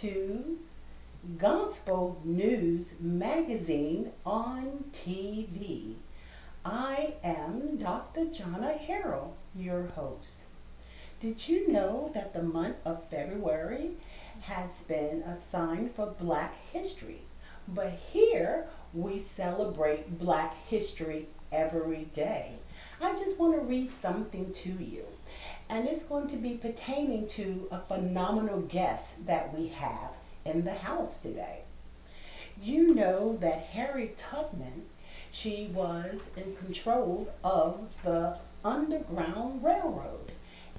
to Gospel News Magazine on TV. I am Dr. JANA HERRELL, your host. Did you know that the month of February has been assigned for Black History? But here we celebrate Black History every day. I just want to read something to you. And it's going to be pertaining to a phenomenal guest that we have in the house today. You know that Harriet Tubman, she was in control of the Underground Railroad,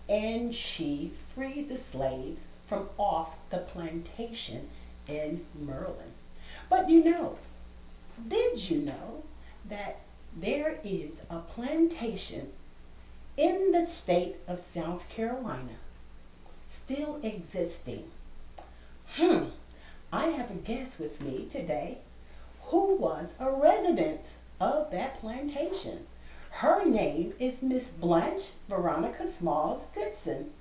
and she freed the slaves from off the plantation in Maryland. But did you know that there is a plantation in the state of South Carolina still existing? I have a guest with me today who was a resident of that plantation. Her name is Miss Blanche Veronica Smalls Goodson.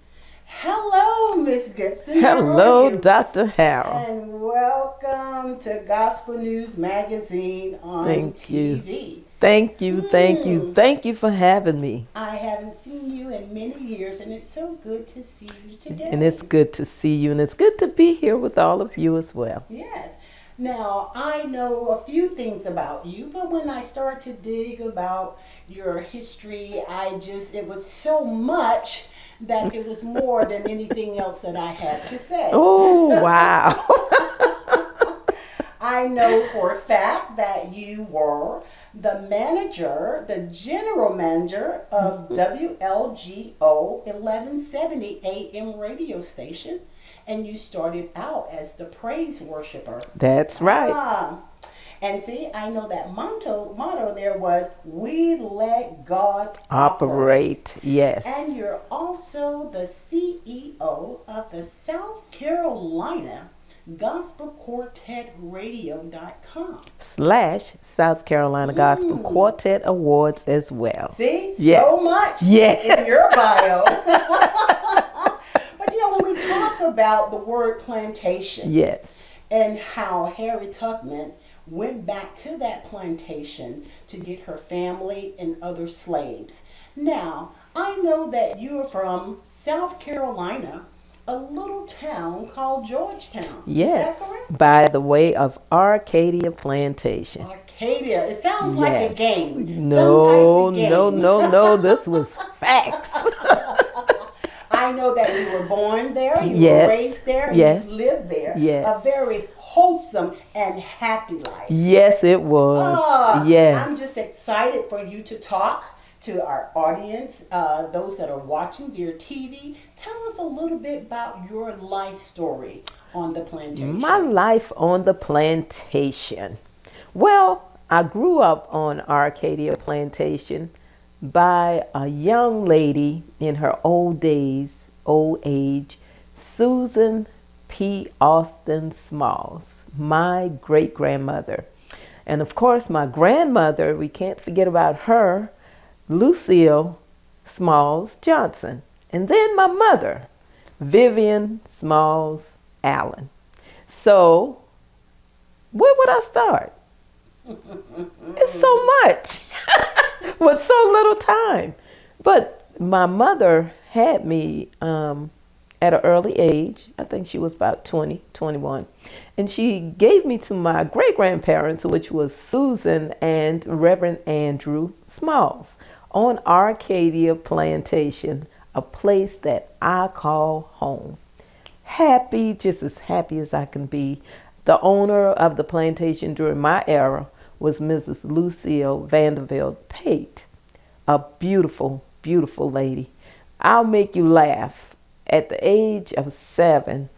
Hello, Miss Goodson. Hello, Dr. Harrell. And welcome to Gospel News Magazine on TV. Thank you for having me. I haven't seen you in many years, and it's so good to see you today. And it's good to see you, and it's good to be here with all of you as well. Yes. Now, I know a few things about you, but when I start to dig about your history, it was so much that it was more than anything else that I had to say. Oh, wow. I know for a fact that you were the general manager of WLGO 1170 AM radio station, and you started out as the praise worshiper. That's right. And see, I know that motto there was, we let God operate. Yes. And you're also the CEO of the South Carolina Gospel Quartet Radio.com / South Carolina Gospel Quartet Awards as well. See? Yes. So much in your bio. But when we talk about the word plantation. Yes. And how Harriet Tubman went back to that plantation to get her family and other slaves. Now, I know that you are from South Carolina, a little town called Georgetown. Yes, is that correct? By the way of Arcadia Plantation. Arcadia. It sounds like a game. No. This was facts. I know that you were born there, you Yes. were raised there, and Yes. you lived there. Yes. A very wholesome and happy life. Yes, it was. Yes. I'm just excited for you to talk to our audience, those that are watching via TV. Tell us a little bit about your life story on the plantation. My life on the plantation. Well, I grew up on Arcadia Plantation by a young lady in her old age, Susan P. Austin Smalls, my great-grandmother. And of course, my grandmother, we can't forget about her, Lucile Smalls Johnson. And then my mother, Vivian Smalls Allen. So, where would I start? It's so much with so little time. But my mother had me at an early age. I think she was about 20, 21. And she gave me to my great-grandparents, which was Susan and Reverend Andrew Smalls, on Arcadia Plantation, a place that I call home. Happy, just as happy as I can be. The owner of the plantation during my era was Mrs. Lucile Vanderbilt Pate, a beautiful, beautiful lady. I'll make you laugh. At the age of 7,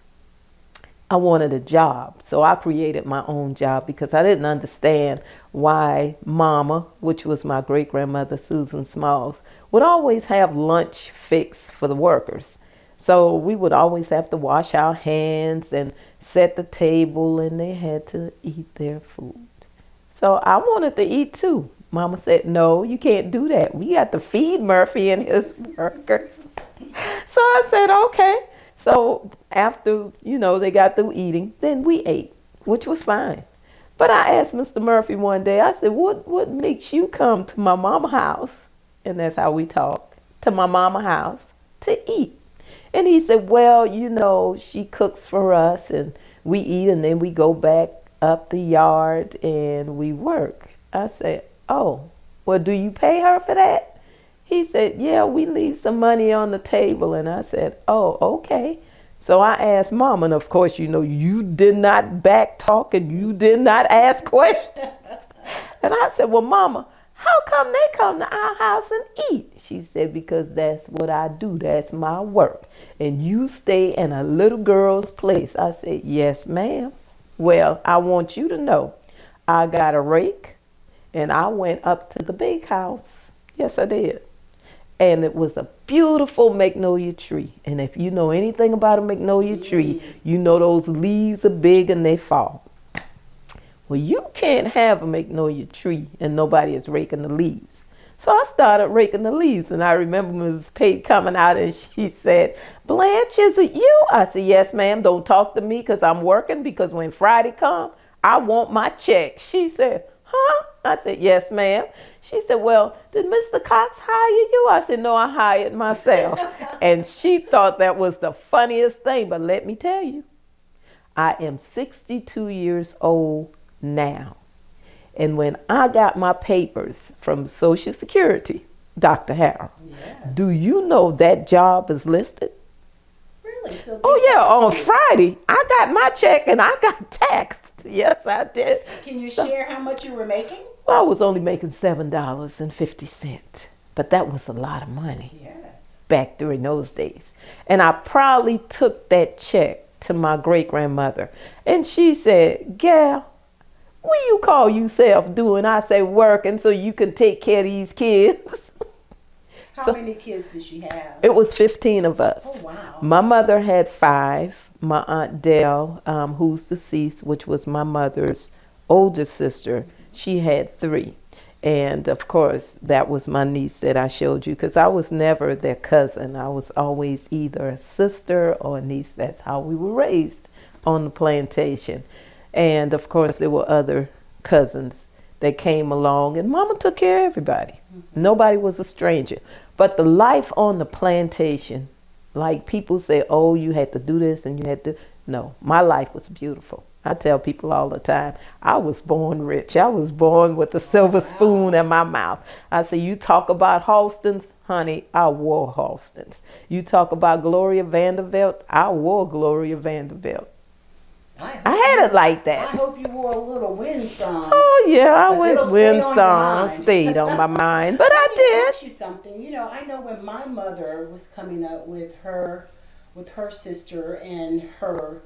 I wanted a job, so I created my own job because I didn't understand why Mama, which was my great-grandmother Susan Smalls, would always have lunch fixed for the workers. So we would always have to wash our hands and set the table, and they had to eat their food. So I wanted to eat too. Mama said, no, you can't do that. We got to feed Murphy and his workers. So I said, okay. So after, they got through eating, then we ate, which was fine. But I asked Mr. Murphy one day, I said, what makes you come to my mama house? And that's how we talk, to my mama house to eat. And he said, well, she cooks for us and we eat and then we go back up the yard and we work. I said, oh, well, do you pay her for that? He said, yeah, we leave some money on the table. And I said, oh, okay. So I asked Mom, and of course, you did not back talk and you did not ask questions. And I said, well, Mama, how come they come to our house and eat? She said, because that's what I do. That's my work. And you stay in a little girl's place. I said, yes, ma'am. Well, I want you to know, I got a rake and I went up to the big house. Yes, I did. And it was a beautiful magnolia tree. And if you know anything about a magnolia tree, you know those leaves are big and they fall. Well, you can't have a magnolia tree and nobody is raking the leaves. So I started raking the leaves. And I remember Mrs. Pate coming out and she said, Blanche, is it you? I said, yes, ma'am. Don't talk to me because I'm working, because when Friday comes, I want my check. She said, huh? I said, yes, ma'am. She said, well, did Mr. Cox hire you? I said, no, I hired myself. And she thought that was the funniest thing. But let me tell you, I am 62 years old now. And when I got my papers from Social Security, Dr. Harrell, Yes. do you know that job is listed? Really? So Oh, yeah, on you. Friday, I got my check and I got taxed. Yes, I did. Can you share how much you were making? Well, I was only making $7.50, but that was a lot of money Yes. back during those days. And I proudly took that check to my great-grandmother. And she said, gal, what you call yourself doing? I say, working so you can take care of these kids. How many kids did she have? It was 15 of us. Oh, wow. My mother had 5. My Aunt Dell, who's deceased, which was my mother's older sister, she had 3. And of course, that was my niece that I showed you, because I was never their cousin. I was always either a sister or a niece. That's how we were raised on the plantation. And of course, there were other cousins that came along, and Mama took care of everybody. Mm-hmm. Nobody was a stranger. But the life on the plantation, like people say, oh, you had to do this and you had to. No, my life was beautiful. I tell people all the time, I was born rich. I was born with a silver spoon in my mouth. I say, you talk about Halstons, honey, I wore Halstons. You talk about Gloria Vanderbilt, I wore Gloria Vanderbilt. I had it like that. I hope you wore a little wind song. Oh, yeah, I went wind song, song, stayed on my mind. But I did. Ask you something. I know when my mother was coming up with her sister and her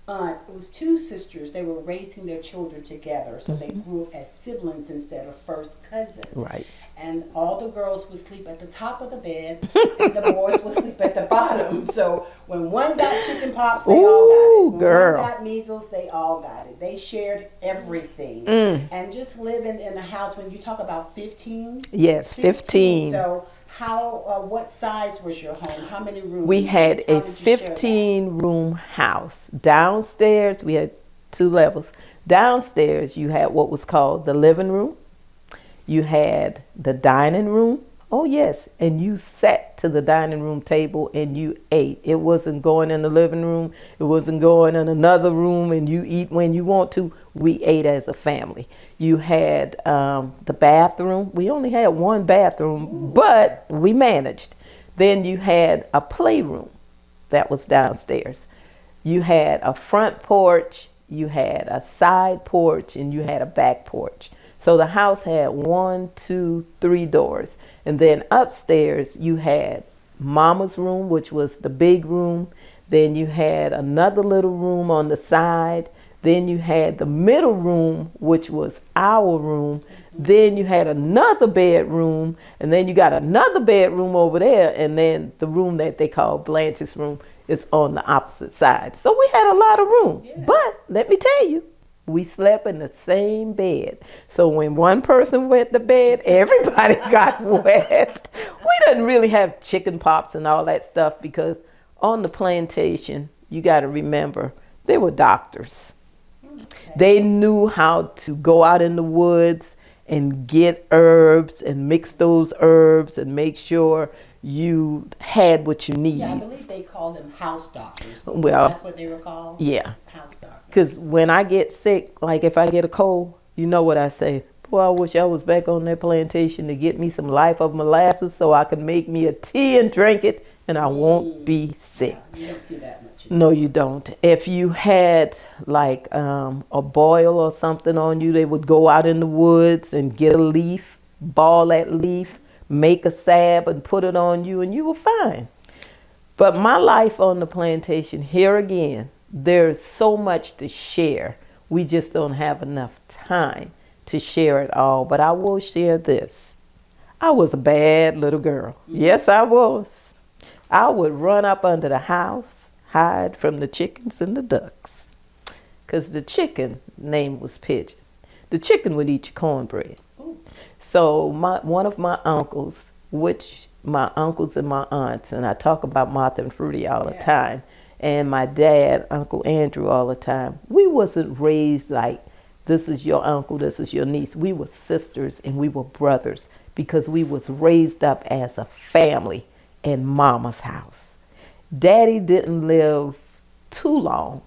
aunt, it was 2 sisters. They were raising their children together, so they grew up as siblings instead of first cousins. Right. And all the girls would sleep at the top of the bed, and the boys would sleep at the bottom. So when one got chicken pox, they all got it. When girl. one got measles, they all got it. They shared everything. And just living in a house, when you talk about 15? Yes, 15. So what size was your home? How many rooms? We had a 15-room house. Downstairs, we had 2 levels. Downstairs, you had what was called the living room. You had the dining room. Oh, yes. And you sat to the dining room table and you ate. It wasn't going in the living room. It wasn't going in another room and you eat when you want to. We ate as a family. You had the bathroom. We only had 1 bathroom, but we managed. Then you had a playroom that was downstairs. You had a front porch. You had a side porch and you had a back porch. So the house had 1, 2, 3 doors. And then upstairs you had Mama's room, which was the big room. Then you had another little room on the side. Then you had the middle room, which was our room. Then you had another bedroom. And then you got another bedroom over there. And then the room that they call Blanche's room is on the opposite side. So we had a lot of room. Yeah. But let me tell you, we slept in the same bed. So when one person went to bed, everybody got wet. We didn't really have chicken pox and all that stuff because On the plantation, you got to remember, they were doctors. Okay. They knew how to go out in the woods and get herbs and mix those herbs and make sure you had what you need. Yeah, I believe they call them house doctors. Well, That's what they were called? yeah. House doctors. Because when I get sick, like if I get a cold, you know what I say? Boy, I wish I was back on that plantation to get me some life of molasses so I could make me a tea and drink it and I won't be sick. Yeah, you don't see that much. No, you don't. If you had like a boil or something on you, they would go out in the woods and get a leaf, ball that leaf, make a salve and put it on you and you were fine. But my life on the plantation, here again, there's so much to share. We just don't have enough time to share it all. But I will share this. I was a bad little girl. Yes, I was. I would run up under the house, hide from the chickens and the ducks. Because the chicken name was Pigeon. The chicken would eat your cornbread. Ooh. So one of my uncles, which my uncles and my aunts, and I talk about Martha and Fruity all the time, and my dad, Uncle Andrew, all the time, we wasn't raised like, this is your uncle, this is your niece. We were sisters and we were brothers because we was raised up as a family in Mama's house. Daddy didn't live too long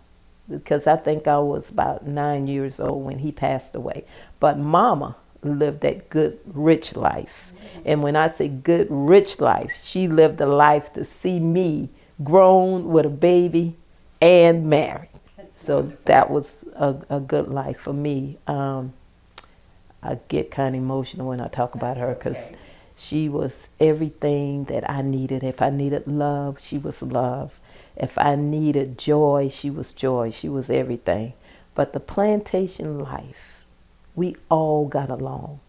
because I think I was about 9 years old when he passed away. But Mama lived that good, rich life. And when I say good, rich life, she lived a life to see me grown with a baby and married. So wonderful. that was a good life for me. I get kind of emotional when I talk about her because she was everything that I needed. If I needed love, she was love. If I needed joy, she was joy. She was everything. But the plantation life, we all got along.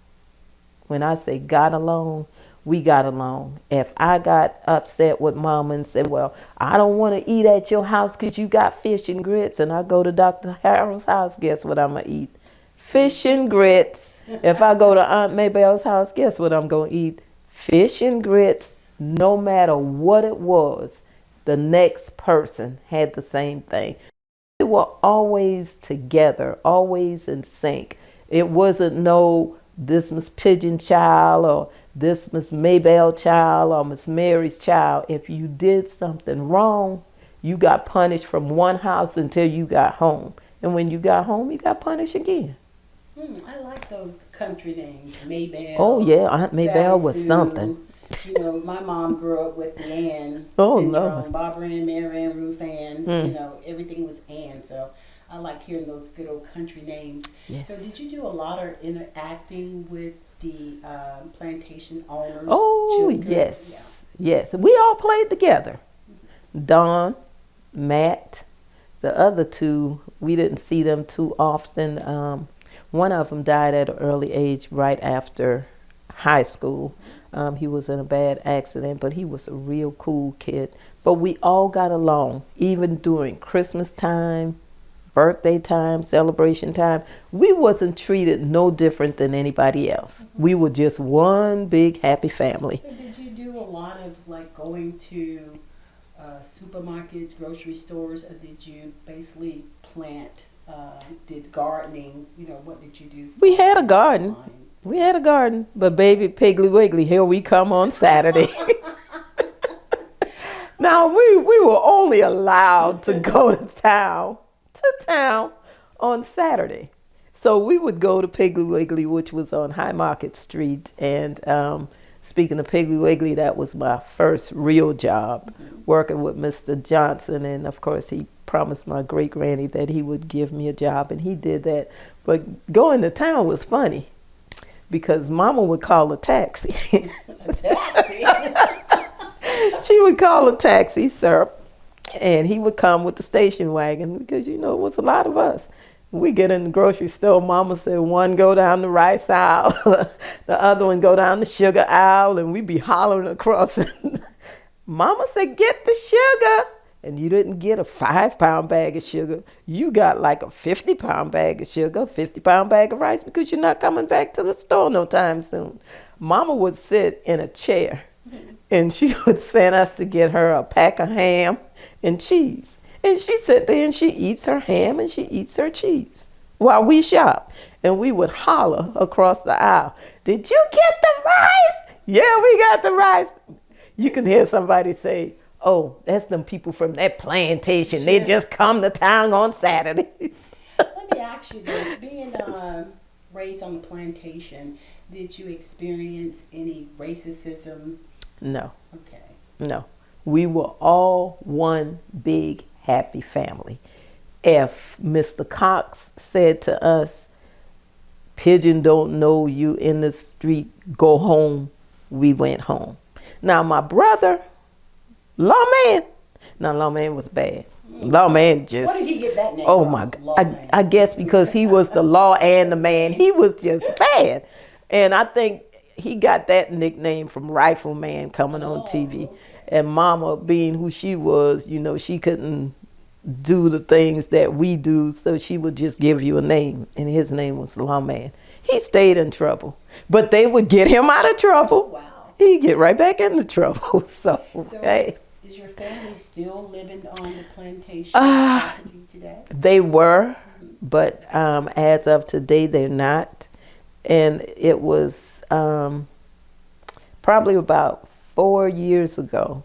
When I say got along, we got along. If I got upset with Mama and said, well, I don't want to eat at your house because you got fish and grits, and I go to Dr. Harold's house, guess what I'm going to eat? Fish and grits. If I go to Aunt Maybelle's house, guess what I'm going to eat? Fish and grits. No matter what it was, the next person had the same thing. We were always together, always in sync. It wasn't no, this Miss Pigeon child or this Miss Maybelle child or Miss Mary's child. If you did something wrong, you got punished from one house until you got home. And when you got home, you got punished again. I like those country names. Maybelle. Oh, yeah. Aunt Maybelle was Sue. something. You know, my mom grew up with the Ann Oh, syndrome. no. Barbara Ann, Mary Ann, Ruth Ann. You know, everything was Ann. So I like hearing those good old country names. Yes. So did you do a lot of interacting with the plantation owners? Oh, children? yes. Yes. We all played together. Don, Matt, the other two, we didn't see them too often. One of them died at an early age right after high school. He was in a bad accident, but he was a real cool kid. But we all got along, even during Christmas time, birthday time, celebration time. We wasn't treated no different than anybody else. We were just one big happy family. So did you do a lot of like going to supermarkets, grocery stores, or did you basically plant, did gardening, you know, what did you do? We had a garden. We had a garden, but baby Piggly Wiggly, here we come on Saturday. Now we were only allowed to go to town on Saturday. So we would go to Piggly Wiggly, which was on High Market Street. And speaking of Piggly Wiggly, that was my first real job, working with Mr. Johnson. And of course, he promised my great granny that he would give me a job, and he did that. But going to town was funny, because Mama would call a taxi. A taxi? She would call a taxi, sir, and he would come with the station wagon because, you know, it was a lot of us. We get in the grocery store, Mama said one go down the rice aisle, the other one go down the sugar aisle, and we'd be hollering across. Mama said, get the sugar. And you didn't get a 5-pound bag of sugar. You got like a 50-pound bag of sugar, a 50-pound bag of rice, because you're not coming back to the store no time soon. Mama would sit in a chair and she would send us to get her a pack of ham and cheese. And she sat there and she eats her ham and she eats her cheese while we shop. And we would holler across the aisle, "Did you get the rice?" "Yeah, we got the rice." You can hear somebody say, "Oh, that's them people from that plantation. They just come to town on Saturdays." Let me ask you this. Being raised on the plantation, did you experience any racism? No, Okay. no. We were all one big happy family. If Mr. Cox said to us, "Pigeon don't know you in the street, go home," we went home. Now my brother, Lawman, now Lawman was bad. Lawman just, Where did he get that name oh from? my God, Lawman. I guess because he was the law and the man. He was just bad. And I think he got that nickname from Rifleman coming on TV. Okay. And Mama, being who she was, you know, she couldn't do the things that we do, so she would just give you a name, and his name was Lawman. He stayed in trouble, but they would get him out of trouble. Wow. He'd get right back into trouble. So hey, is your family still living on the plantation Ah. property today? they were, but as of today, they're not. And it was probably about 4 years ago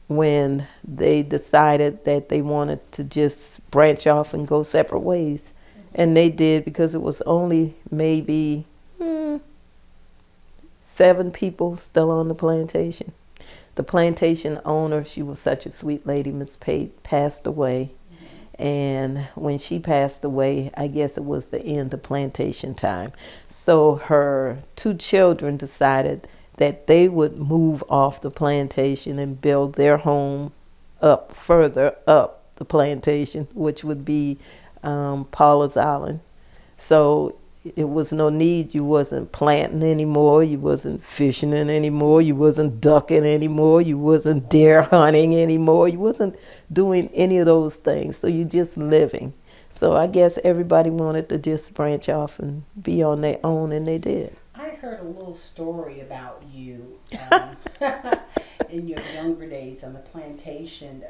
when they decided that they wanted to just branch off and go separate ways. And they did, because it was only maybe 7 people still on the plantation. The plantation owner, she was such a sweet lady, Miss Pate, passed away. And when she passed away, I guess it was the end of plantation time. So her 2 children decided that they would move off the plantation and build their home up further up the plantation, which would be Paula's Island. So it was no need. You wasn't planting anymore. You wasn't fishing anymore. You wasn't ducking anymore. You wasn't deer hunting anymore. You wasn't doing any of those things. So you just living. So I guess everybody wanted to just branch off and be on their own, and they did. I heard a little story about you in your younger days on the plantation.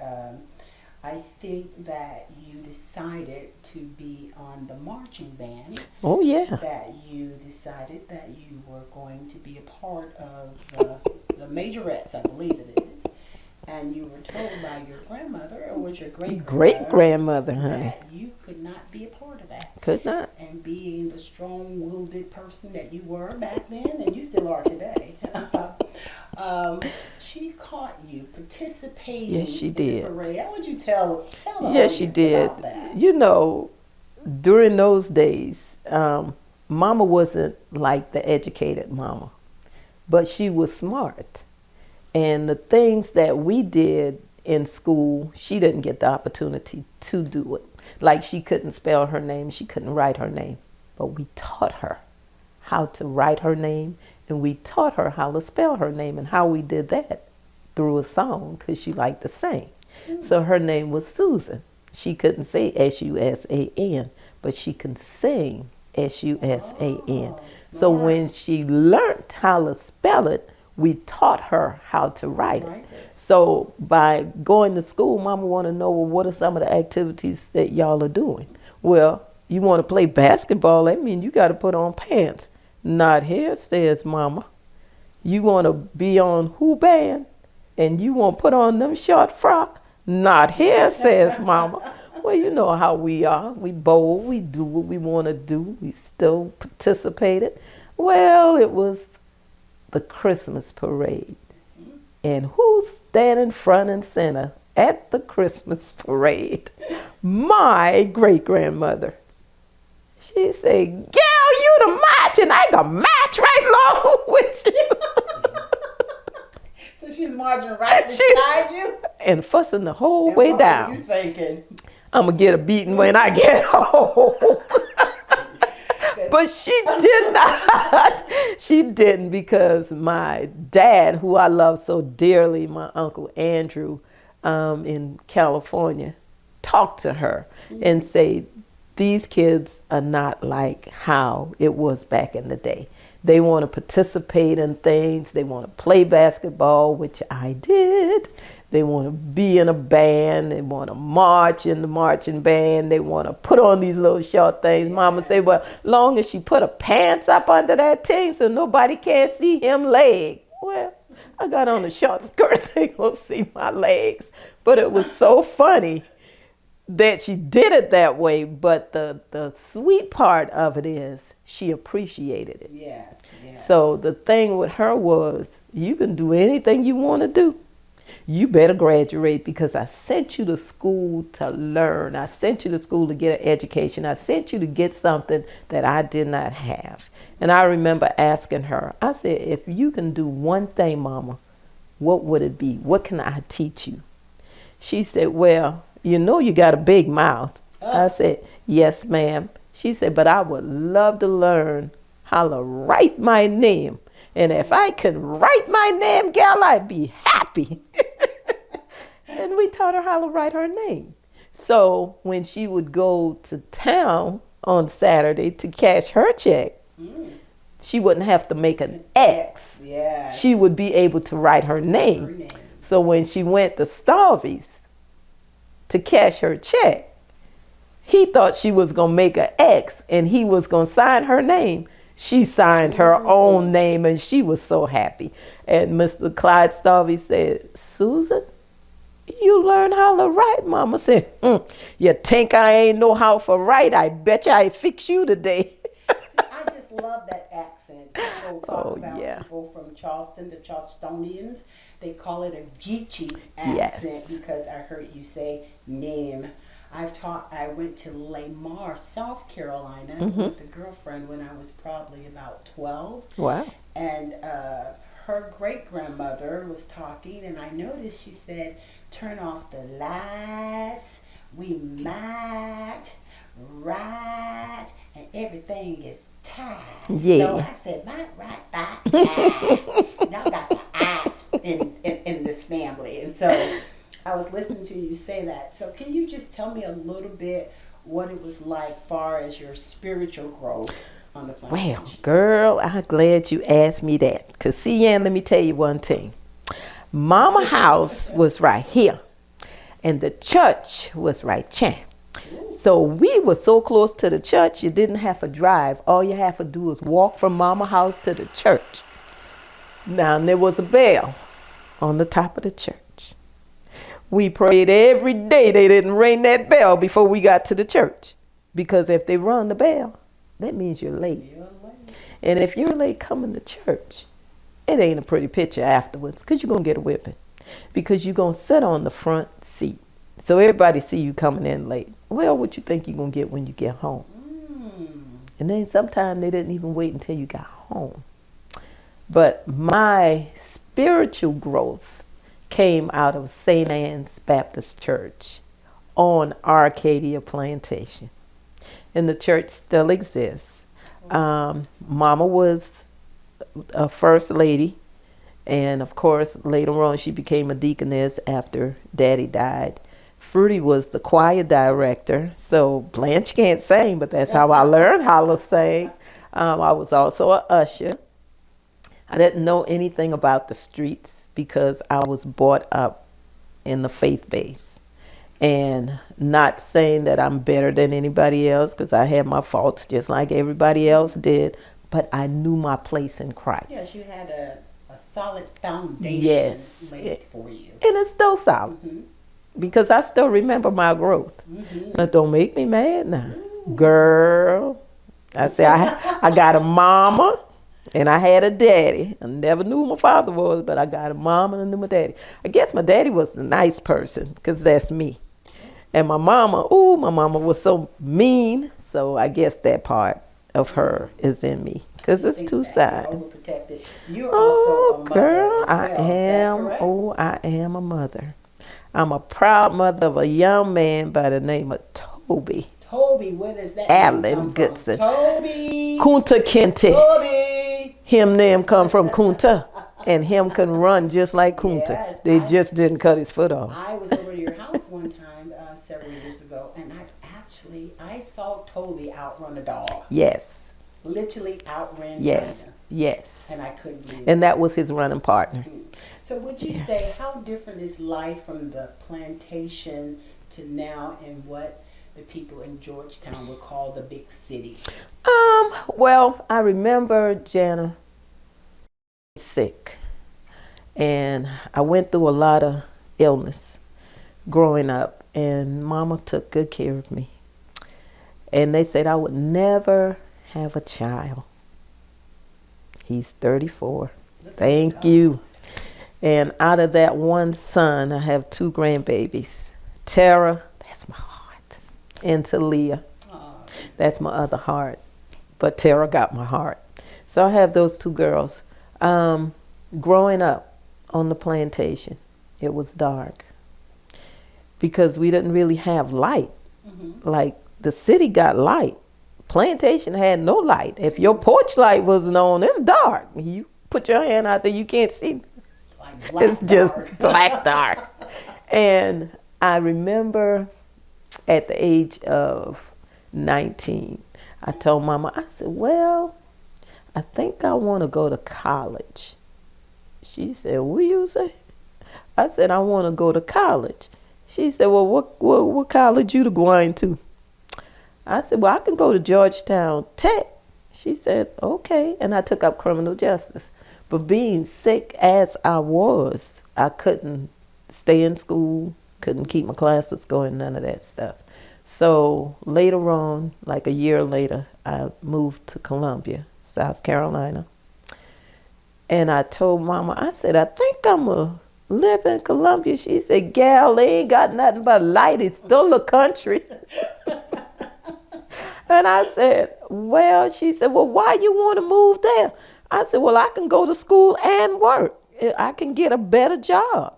I think that you decided to be on the marching band. Oh yeah. That you decided that you were going to be a part of the majorettes, I believe it is. And you were told by your grandmother, or was your great-grandmother, honey, that you could not be a part of that. could not. And being the strong-willed person that you were back then, and you still are today, she caught you participating. Yes, she in did. the parade. How would you tell the Yes, she audience did. about that? You know, during those days, Mama wasn't like the educated mama, but she was smart. And the things that we did in school, she didn't get the opportunity to do it. Like, she couldn't spell her name, she couldn't write her name. But we taught her how to write her name, and we taught her how to spell her name, and how we did that through a song, because she liked to sing. So her name was Susan. She couldn't say S-U-S-A-N, but she can sing S-U-S-A-N. So when she learned how to spell it, we taught her how to write it. So by going to school, Mama want to know, well, what are some of the activities that y'all are doing? Well, you want to play basketball, that means you got to put on pants. Not here, says Mama. You want to be on who band, and you want to put on them short frock? Not here, says Mama. Well, you know how we are. We bold, we do what we want to do. We still participated. Well, it was the Christmas parade. And who's standing front and center at the Christmas parade? My great-grandmother. She said, "Gal, you the match, and I ain't gonna match right along with you." So she was marching right beside you? And fussing the whole And way what down. were you thinking? I'm gonna get a beating when I get home. But she did not. She didn't, because my dad, who I love so dearly, my Uncle Andrew in California, talked to her and said, these kids are not like how it was back in the day. They want to participate in things. They want to play basketball, which I did. They want to be in a band. They want to march in the marching band. They want to put on these little short things. Mama say, well, long as she put her pants up under that thing so nobody can see him leg. Well, I got on a short skirt. They gonna see my legs. But it was so funny that she did it that way. But the sweet part of it is she appreciated it. Yes, yes. So the thing with her was, you can do anything you want to do. You better graduate because I sent you to school to learn. I sent you to school to get an education. I sent you to get something that I did not have. And I remember asking her, I said, if you can do one thing, Mama, what would it be? What can I teach you? She said, well, you know you got a big mouth. I said, yes, ma'am. She said, but I would love to learn how to write my name. And if I can write my name, gal, I'd be happy. And we taught her how to write her name. So when she would go to town on Saturday to cash her check, she wouldn't have to make an X. Yes. She would be able to write her name. So when she went to Starvy's to cash her check, he thought she was going to make an X and he was going to sign her name. She signed her own name and she was so happy. And Mr. Clyde Starvey said, Susan, you learn how to write? Mama said, you think I ain't know how to write? I bet you I fix you today. I just love that accent. People talk about people from Charleston, the Charlestonians. They call it a Geechee accent because I heard you say name. I went to Lamar, South Carolina with a girlfriend when I was probably about 12. Wow. And her great-grandmother was talking, and I noticed she said, turn off the lights, we might ride, and everything is tight. Yeah. So I said, might ride, tight. Now I got the eyes in this family. And so I was listening to you say that. So can you just tell me a little bit what it was like far as your spiritual growth on the plantation? Well, girl, I'm glad you asked me that. Because see, Ann, let me tell you one thing. Mama house was right here. And the church was right there. So we were so close to the church, you didn't have to drive. All you have to do was walk from Mama house to the church. Now, there was a bell on the top of the church. We prayed every day they didn't ring that bell before we got to the church. Because if they rung the bell, that means you're late. And if you're late coming to church, it ain't a pretty picture afterwards because you're going to get a whipping. Because you're going to sit on the front seat. So everybody see you coming in late. Well, what you think you're going to get when you get home? And then sometimes they didn't even wait until you got home. But my spiritual growth came out of St. Anne's Baptist Church on Arcadia Plantation. And the church still exists. Mama was a first lady. And of course, later on, she became a deaconess after Daddy died. Fruity was the choir director. So Blanche can't sing, but that's how I learned how to sing. I was also an usher. I didn't know anything about the streets because I was brought up in the faith base. And not saying that I'm better than anybody else because I had my faults just like everybody else did. But I knew my place in Christ. Yes, you had a solid foundation laid for you. And it's still solid. Because I still remember my growth. But don't make me mad now. Girl, I say I got a mama and I had a daddy. I never knew who my father was, but I got a mama and I knew my daddy. I guess my daddy was a nice person because that's me. And my mama was so mean. So I guess that part of her is in me because it's two sides. You're also a mother girl, as well. I am. I am a mother. I'm a proud mother of a young man by the name of Toby. Toby, where does that Allen Goodson. Toby. Kunta Kinte. Toby. Them come from Kunta. And him can run just like Kunta. Yes, they just didn't cut his foot off. I was over to your house one time several years ago, and I saw Toby outrun a dog. Yes. Literally outran Yes. China. Yes. And I couldn't believe And that was his running partner. So would you say how different is life from the plantation to now in what the people in Georgetown would call the big city? Well, I remember Jana sick, and I went through a lot of illness growing up, and Mama took good care of me. And they said I would never have a child. He's 34. Thank you. And out of that one son, I have 2 grandbabies. Tara, that's my heart. And Talia, that's my other heart. But Tara got my heart. So I have those 2 girls. Growing up on the plantation, it was dark because we didn't really have light. Like the city got light. Plantation had no light. If your porch light wasn't on, it's dark. You put your hand out there, you can't see. It's just black dark. And I remember at the age of 19, I told Mama, I said, well, I think I want to go to college. She said, what you say? I said, I want to go to college. She said, well, what college you going to? I said, well, I can go to Georgetown Tech. She said, okay. And I took up criminal justice. But being sick as I was, I couldn't stay in school, couldn't keep my classes going, none of that stuff. So later on, like a year later, I moved to Columbia, South Carolina. And I told Mama, I said, I think I'm going to live in Columbia. She said, gal, they ain't got nothing but light. It's still a country. And I said, well, she said, well, why you want to move there? I said, well, I can go to school and work. I can get a better job.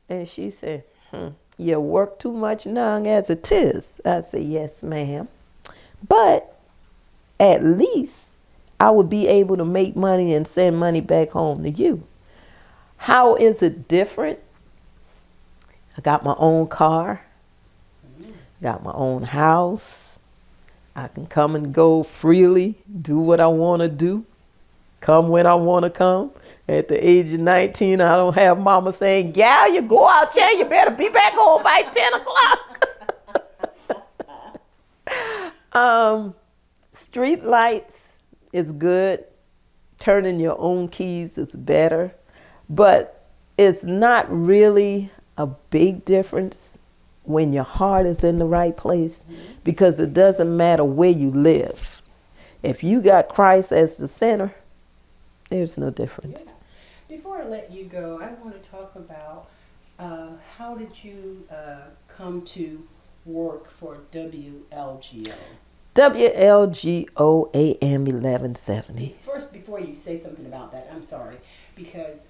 And she said, you work too much now as it is. I said, yes, ma'am. But at least I would be able to make money and send money back home to you. How is it different? I got my own car, got my own house. I can come and go freely, do what I want to do, come when I want to come. At the age of 19, I don't have Mama saying, gal, you go out there, you better be back home by 10 o'clock. Street lights is good. Turning your own keys is better. But it's not really a big difference when your heart is in the right place, because it doesn't matter where you live. If you got Christ as the center, there's no difference. Yeah. Before I let you go, I want to talk about how did you come to work for WLGO? WLGO AM 1170. First, before you say something about that, I'm sorry, because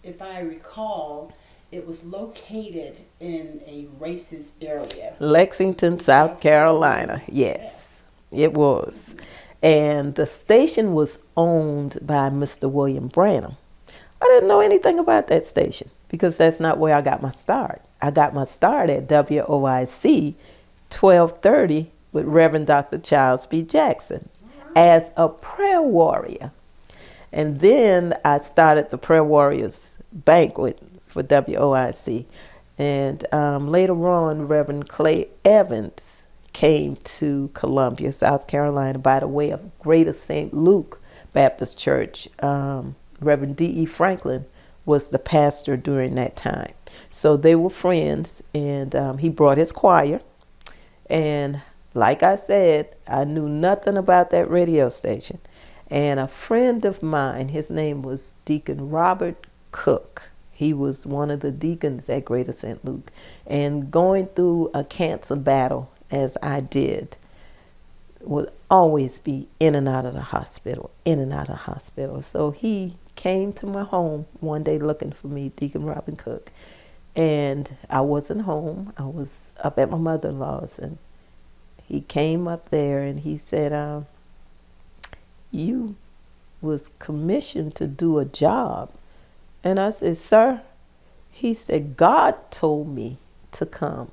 if I recall, it was located in a racist area. Lexington, South Carolina. Yes, it was. And the station was owned by Mr. William Branham. I didn't know anything about that station because that's not where I got my start. I got my start at WOIC 1230 with Reverend Dr. Charles B. Jackson as a prayer warrior. And then I started the Prayer Warriors Banquet for WOIC. And later on, Reverend Clay Evans came to Columbia, South Carolina, by the way of Greater St. Luke Baptist Church. Reverend D.E. Franklin was the pastor during that time. So they were friends, and he brought his choir. And like I said, I knew nothing about that radio station. And a friend of mine, his name was Deacon Robert Cook. He was one of the deacons at Greater St. Luke. And going through a cancer battle, as I did, would always be in and out of the hospital, in and out of the hospital. So he came to my home one day looking for me, Deacon Robert Cook. And I wasn't home. I was up at my mother-in-law's. And he came up there and he said, you was commissioned to do a job. And I said, sir? He said, God told me to come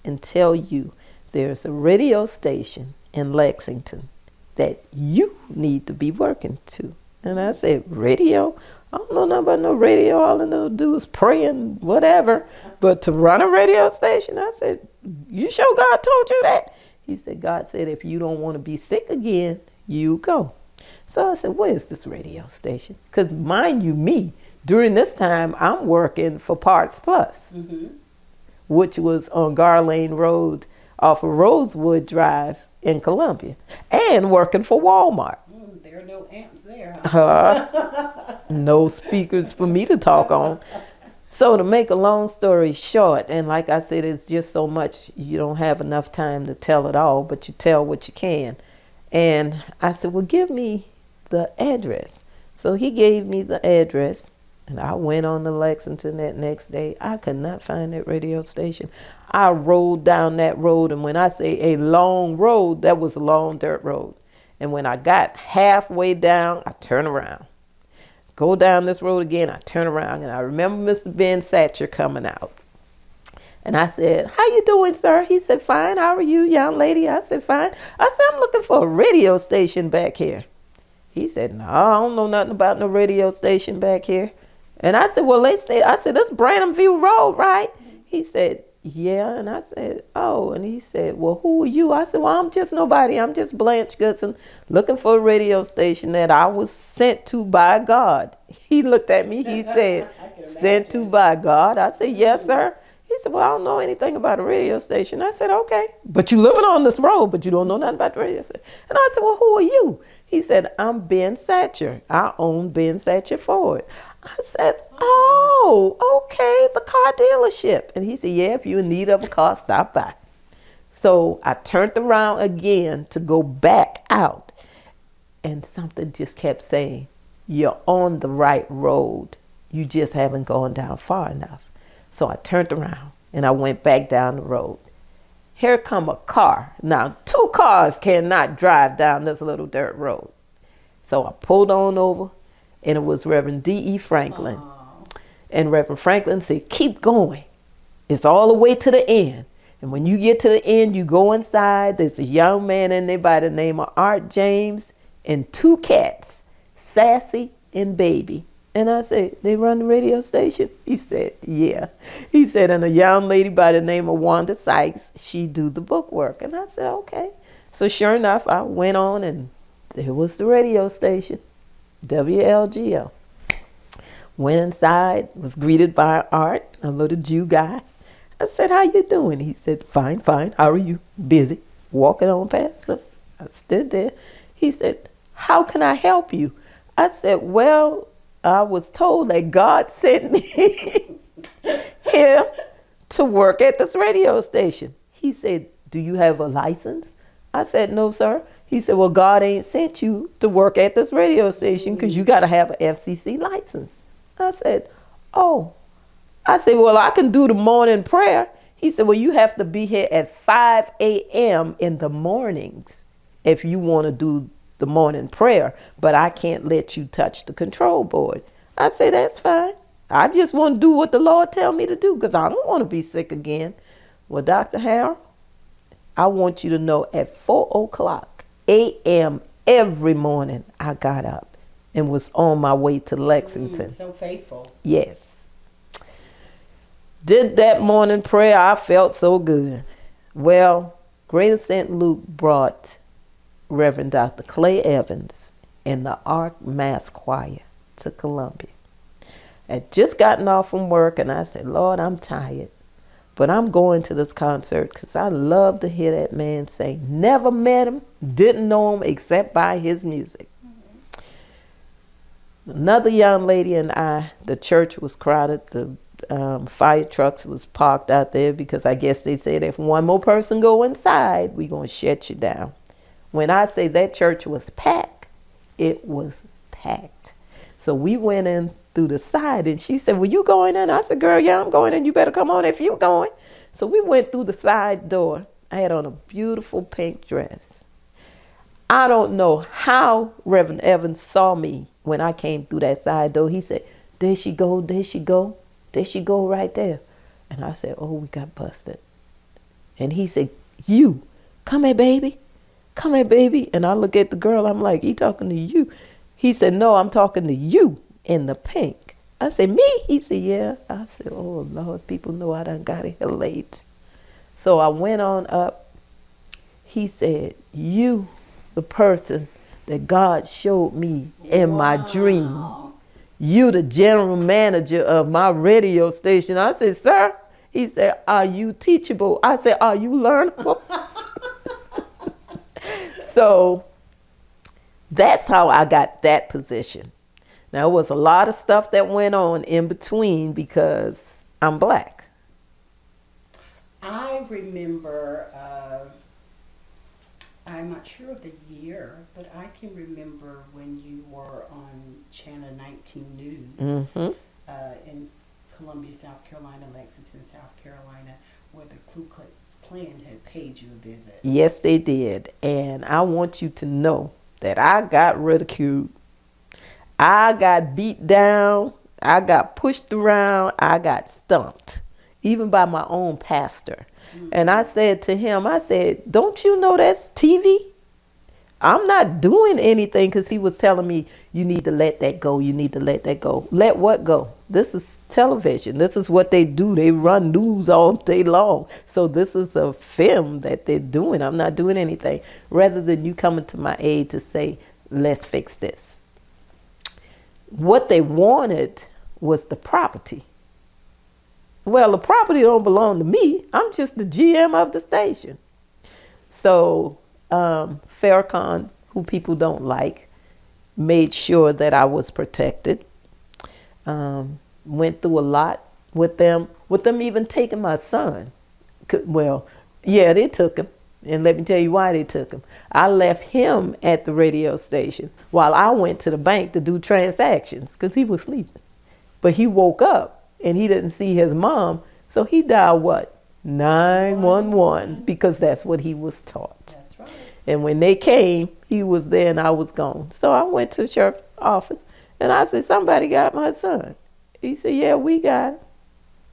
and tell you there's a radio station in Lexington that you need to be working to. And I said, radio? I don't know nothing about no radio. All I know to do is pray and whatever. But to run a radio station, I said, you sure God told you that? He said, God said, if you don't want to be sick again, you go. So I said, where's this radio station? Because mind you, me, during this time, I'm working for Parts Plus, which was on Garlane Road off of Rosewood Drive in Columbia, and working for Walmart. There are no amps there, huh? No speakers for me to talk on. So to make a long story short, and like I said, it's just so much, you don't have enough time to tell it all, but you tell what you can. And I said, well, give me the address. So he gave me the address, and I went on to Lexington that next day. I could not find that radio station. I rolled down that road, and when I say a long road, that was a long dirt road. And when I got halfway down, I turned around. Go down this road again, I turn around, and I remember Mr. Ben Satcher coming out. And I said, how you doing, sir? He said, fine. How are you, young lady? I said, fine. I said, I'm looking for a radio station back here. He said, no, I don't know nothing about no radio station back here. And I said, well, this Branham View Road, right? He said, yeah. And I said, oh. And he said, well, who are you? I said, well, I'm just nobody. I'm just Blanche Goodson, looking for a radio station that I was sent to by God. He looked at me. He said, sent to by God? I said, yes, sir. He said, well, I don't know anything about a radio station. I said, okay. But you living on this road, but you don't know nothing about the radio station. And I said, well, who are you? He said, I'm Ben Satcher. I own Ben Satcher Ford. I said, oh, okay, the car dealership. And he said, yeah, if you're in need of a car, stop by. So I turned around again to go back out. And something just kept saying, you're on the right road. You just haven't gone down far enough. So I turned around and I went back down the road. Here come a car. Now, 2 cars cannot drive down this little dirt road. So I pulled on over, and it was Reverend D.E. Franklin. Aww. And Reverend Franklin said, keep going. It's all the way to the end. And when you get to the end, you go inside. There's a young man in there by the name of Art James and 2 cats, Sassy and Baby. And I said, they run the radio station? He said, yeah. He said, and a young lady by the name of Wanda Sykes, she do the book work. And I said, okay. So sure enough, I went on, and there was the radio station, WLGO. Went inside, was greeted by Art, a little Jew guy. I said, how you doing? He said, fine, fine. How are you? Busy. Walking on past him. I stood there. He said, how can I help you? I said, well, I was told that God sent me here to work at this radio station. He said, do you have a license? I said, no, sir. He said, well, God ain't sent you to work at this radio station because you got to have an FCC license. I said, oh. I said, well, I can do the morning prayer. He said, well, you have to be here at 5 a.m. in the mornings if you want to do the morning prayer, but I can't let you touch the control board. I say, that's fine. I just want to do what the Lord tell me to do because I don't want to be sick again. Well, Dr. Harrell, I want you to know at 4:00 a.m. every morning I got up and was on my way to Lexington. So faithful. Yes. Did that morning prayer. I felt so good. Well, Greater St. Luke brought Reverend Dr. Clay Evans and the Ark Mass Choir to Columbia. I'd just gotten off from work, and I said, Lord, I'm tired, but I'm going to this concert because I love to hear that man sing. Never met him, didn't know him except by his music. Another young lady and I, the church was crowded. The fire trucks was parked out there because I guess they said if one more person go inside, we're going to shut you down. When I say that church was packed, it was packed. So we went in through the side, and she said, well, you going in? I said, girl, yeah, I'm going in. You better come on if you're going. So we went through the side door. I had on a beautiful pink dress. I don't know how Reverend Evans saw me when I came through that side door. He said, there she go, there she go, there she go right there. And I said, oh, we got busted. And he said, come here, baby. Come here, baby. And I look at the girl. I'm like, he talking to you. He said, no, I'm talking to you in the pink. I said, me? He said, yeah. I said, oh, Lord, people know I done got here late. So I went on up. He said, you, the person that God showed me in my dream. You the general manager of my radio station. I said, sir. He said, are you teachable? I said, are you learnable? So that's how I got that position. Now, it was a lot of stuff that went on in between because I'm black. I remember, I'm not sure of the year, but I can remember when you were on Channel 19 News in Columbia, South Carolina, Lexington, South Carolina, where the Ku Klux Klan had paid you a visit. Yes, they did. And I want you to know that I got ridiculed. I got beat down. I got pushed around. I got stumped, even by my own pastor. And I said to him, I said, don't you know that's TV? I'm not doing anything, because he was telling me, you need to let that go. You need to let that go. Let what go? This is television. This is what they do. They run news all day long. So this is a film that they're doing. I'm not doing anything. Rather than you coming to my aid to say, let's fix this. What they wanted was the property. Well, the property don't belong to me. I'm just the GM of the station. So Farrakhan, who people don't like, made sure that I was protected. Went through a lot with them even taking my son. Well, yeah, they took him. And let me tell you why they took him. I left him at the radio station while I went to the bank to do transactions because he was sleeping. But he woke up and he didn't see his mom. So he dialed what? 911, because that's what he was taught. That's right. And when they came, he was there and I was gone. So I went to the sheriff's office and I said, somebody got my son. He said, yeah, we got him.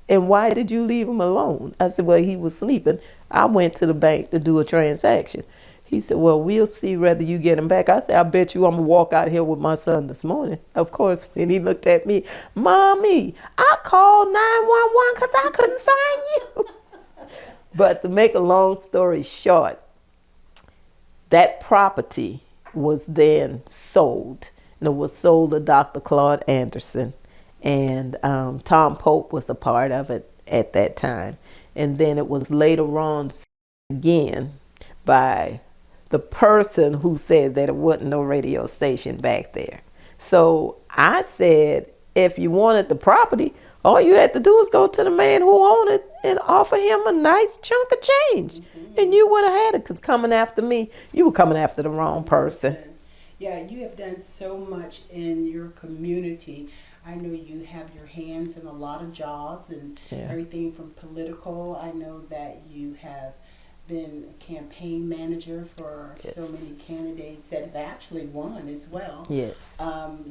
And why did you leave him alone? I said, well, he was sleeping. I went to the bank to do a transaction. He said, well, we'll see whether you get him back. I said, I bet you I'm going to walk out here with my son this morning. Of course, and he looked at me, Mommy, I called 911 because I couldn't find you. But to make a long story short, that property was then sold. And it was sold to Dr. Claude Anderson. And Tom Pope was a part of it at that time. And then it was later on again by the person who said that it wasn't no radio station back there. So I said, if you wanted the property, all you had to do was go to the man who owned it and offer him a nice chunk of change. And you would have had it, because coming after me, you were coming after the wrong person. Yeah, you have done so much in your community. I know you have your hands in a lot of jobs and everything from political. I know that you have been a campaign manager for so many candidates that have actually won as well. Yes.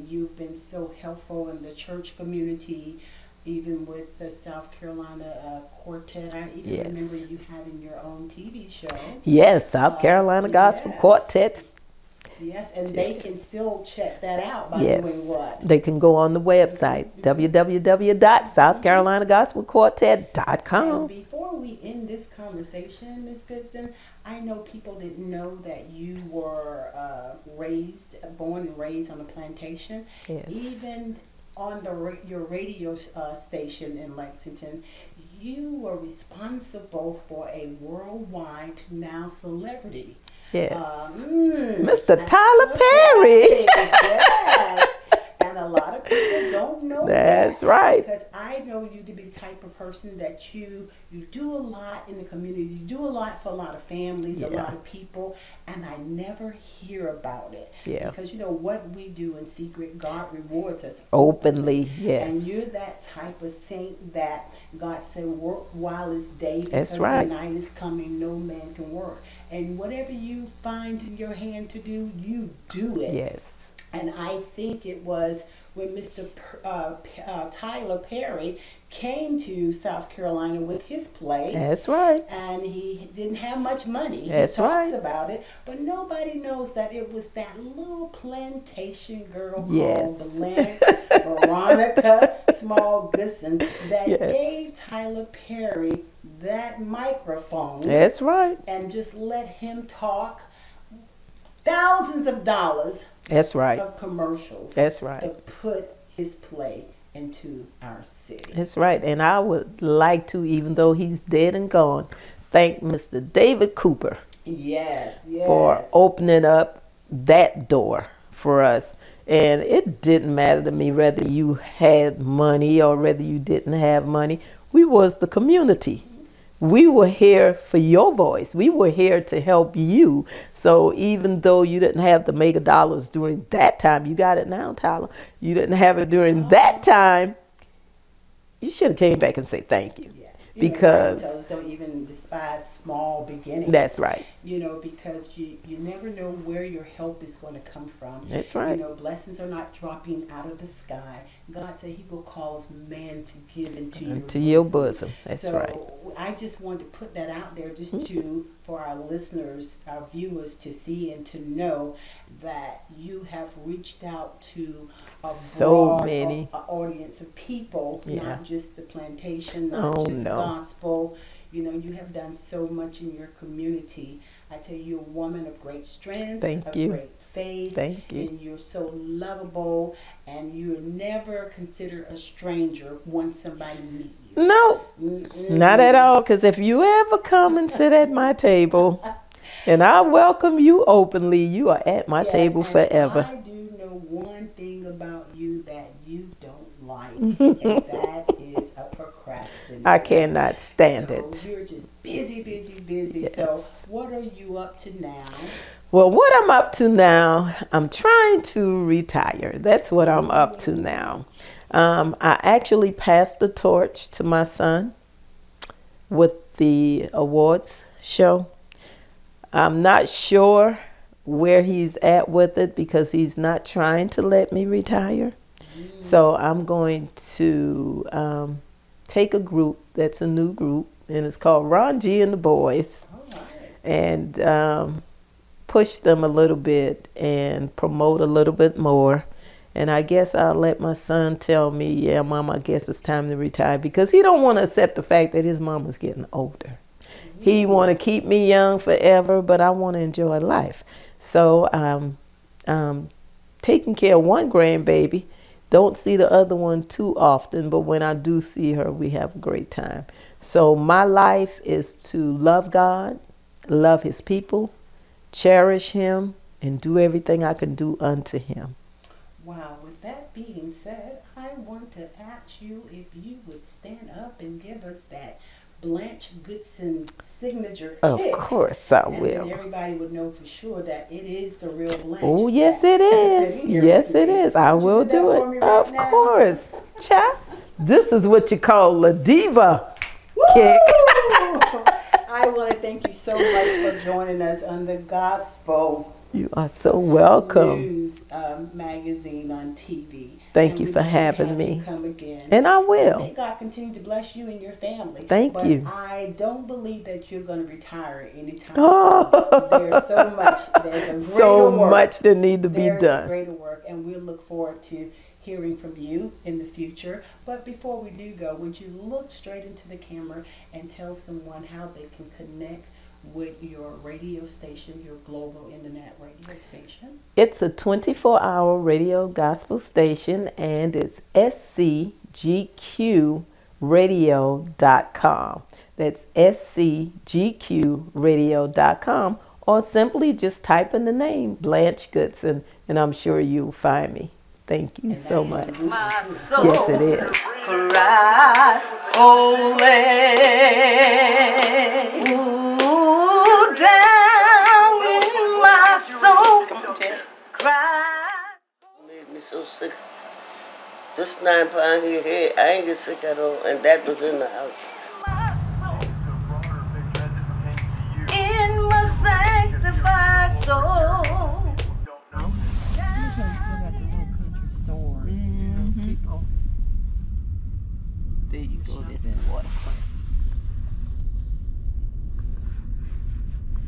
You've been so helpful in the church community, even with the South Carolina Quartet. I even remember you having your own TV show. Yes, South Carolina Gospel Quartet. Yes, and they can still check that out by doing what? They can go on the website, www.southcarolinagospelquartet.com. And before we end this conversation, Ms. Goodson, I know people didn't know that you were born and raised on a plantation. Yes. Even on your radio station in Lexington, you were responsible for a worldwide now celebrity. Yes. Mr. Tyler Perry. Yes. And a lot of people don't know That's that. right. Because I know you to be the type of person that you do a lot in the community. You do a lot for a lot of families, a lot of people, and I never hear about it. Yeah. Because you know what we do in secret, God rewards us Openly, yes. And you're that type of saint that God said, work while it's day, because That's right. the night is coming, no man can work. And whatever you find in your hand to do, you do it. Yes. And I think it was when Mr. Tyler Perry came to South Carolina with his play. That's right. And he didn't have much money. That's he talks right. about it, but nobody knows that it was that little plantation girl Yes. called Blanche Veronica Small Goodson that Yes. gave Tyler Perry that microphone. That's right. And just let him talk. Thousands of dollars That's right. of commercials. That's right. To put his play into our city. That's right. And I would like to, even though he's dead and gone, thank Mr. David Cooper. Yes, yes. For opening up that door for us. And it didn't matter to me whether you had money or whether you didn't have money. We was the community. We were here for your voice. We were here to help you. So even though you didn't have the mega dollars during that time, you got it now, Tyler. You didn't have it during that time. You should have came back and say thank you. Yeah. Because don't even despise small beginnings. That's right. Because you never know where your help is going to come from. That's right. Blessings are not dropping out of the sky. God said he will cause man to give into your bosom. That's right. So I just wanted to put that out there just for our listeners, our viewers to see and to know that you have reached out to a broad audience of people, not just the plantation, not just gospel. You have done so much in your community. I tell you, you're a woman of great strength, great faith. Thank you. And you're so lovable, and you're never considered a stranger once somebody meets you. No, not at all. Because if you ever come and sit at my table, and I welcome you openly, you are at my table forever. I do know one thing about you that you don't like, and that is a procrastinator. I cannot stand it. You're just busy. Yes. So what are you up to now? Well, what I'm up to now, I'm trying to retire. That's what I'm up to now. I actually passed the torch to my son with the awards show. I'm not sure where he's at with it because he's not trying to let me retire. So I'm going to take a group that's a new group, and it's called Ron G and the Boys, and push them a little bit and promote a little bit more. And I guess I'll let my son tell me, yeah, Mom, I guess it's time to retire, because he don't want to accept the fact that his mama's getting older. He want to keep me young forever, but I want to enjoy life. So I'm taking care of one grandbaby. Don't see the other one too often, but when I do see her, we have a great time. So my life is to love God, love his people, cherish him, and do everything I can do unto him. Wow, with that being said, I want to ask you if you would stand up and give us that Blanche Goodson signature kick. Of course I will. And then everybody would know for sure that it is the real Blanche. Oh, yes it is. Yes it is. I will do it. Of course. Child, this is what you call a diva kick. I want to thank you so much for joining us on the Gospel You are so welcome. News magazine on TV. Thank you for having me. Come again. And I will. May God continue to bless you and your family. Thank you. I don't believe that you're going to retire anytime Oh. soon. There's so much. There's so much that need to be done. done. Greater work, and we'll look forward to hearing from you in the future. But before we do go, would you look straight into the camera and tell someone how they can connect with your radio station, your global internet radio station? It's a 24-hour radio gospel station, and it's scgqradio.com. That's scgqradio.com, or simply just type in the name Blanche Goodson, and I'm sure you'll find me. Thank you so much. My soul Yes, it is. cries holy. Ooh, down in my soul cries. Made me so sick. This 9 pound here, I ain't get sick at all, and that was in the house. My soul in my sanctified soul. there you go. There's the waterfront.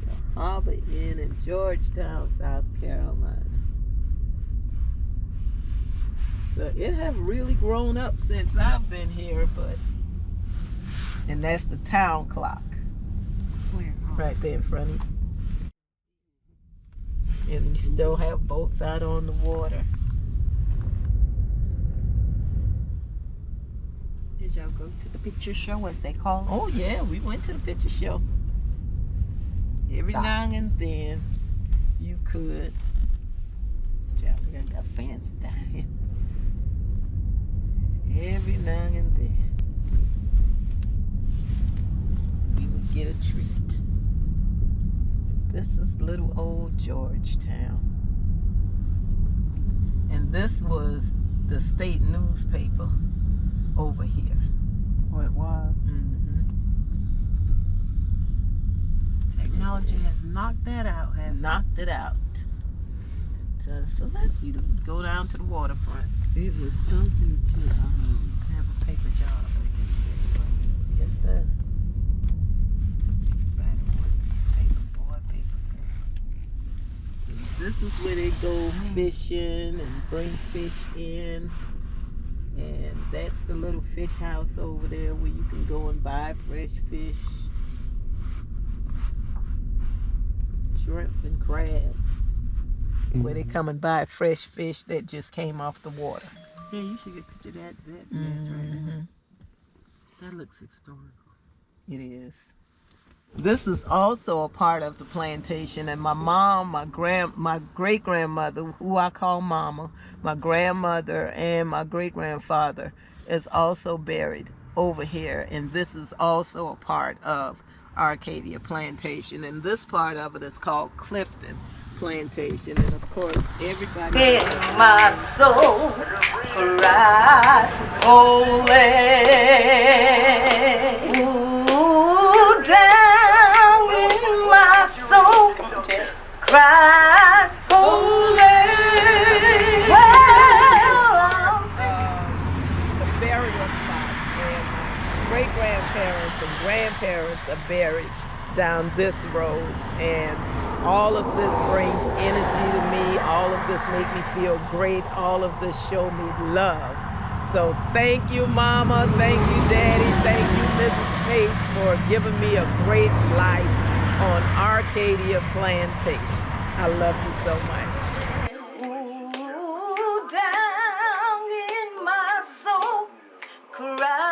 So, Harbor Inn in Georgetown, South Carolina. So it have really grown up since I've been here, and that's the town clock. Where? Right there in front of you. And you still have boats out on the water. Did y'all go to the picture show, as they call it? Oh yeah, we went to the picture show. Every Stop. now and then you could. Child, we got a fence down here. Every now and then we would get a treat. This is little old Georgetown. And this was the state newspaper over here. Oh, it was. Technology has knocked that out, hasn't it? Knocked it out. So let's see, go down to the waterfront. It was something to have a paper job. Yes, sir. Paper boy, paper girl. This is where they go fishing and bring fish in. And that's the little fish house over there where you can go and buy fresh fish. Shrimp and crabs. Where they come and buy fresh fish that just came off the water. Yeah, you should get a picture of that mess right there. That looks historical. It is. This is also a part of the plantation, and my mom, my great grandmother, who I call Mama, my grandmother, and my great grandfather is also buried over here, and this is also a part of Arcadia Plantation, and this part of it is called Clifton Plantation, and of course everybody. In my soul, Christ, holy. Ooh, down in my soul, Christ, holy. Well, I'm singing. The burial spots, and great grandparents and grandparents are buried down this road, and all of this brings energy to me. All of this make me feel great. All of this show me love. So thank you, Mama. Thank you, Daddy. Thank you, Mrs. Pate, for giving me a great life on Arcadia Plantation. I love you so much. Ooh, down in my soul, Christ.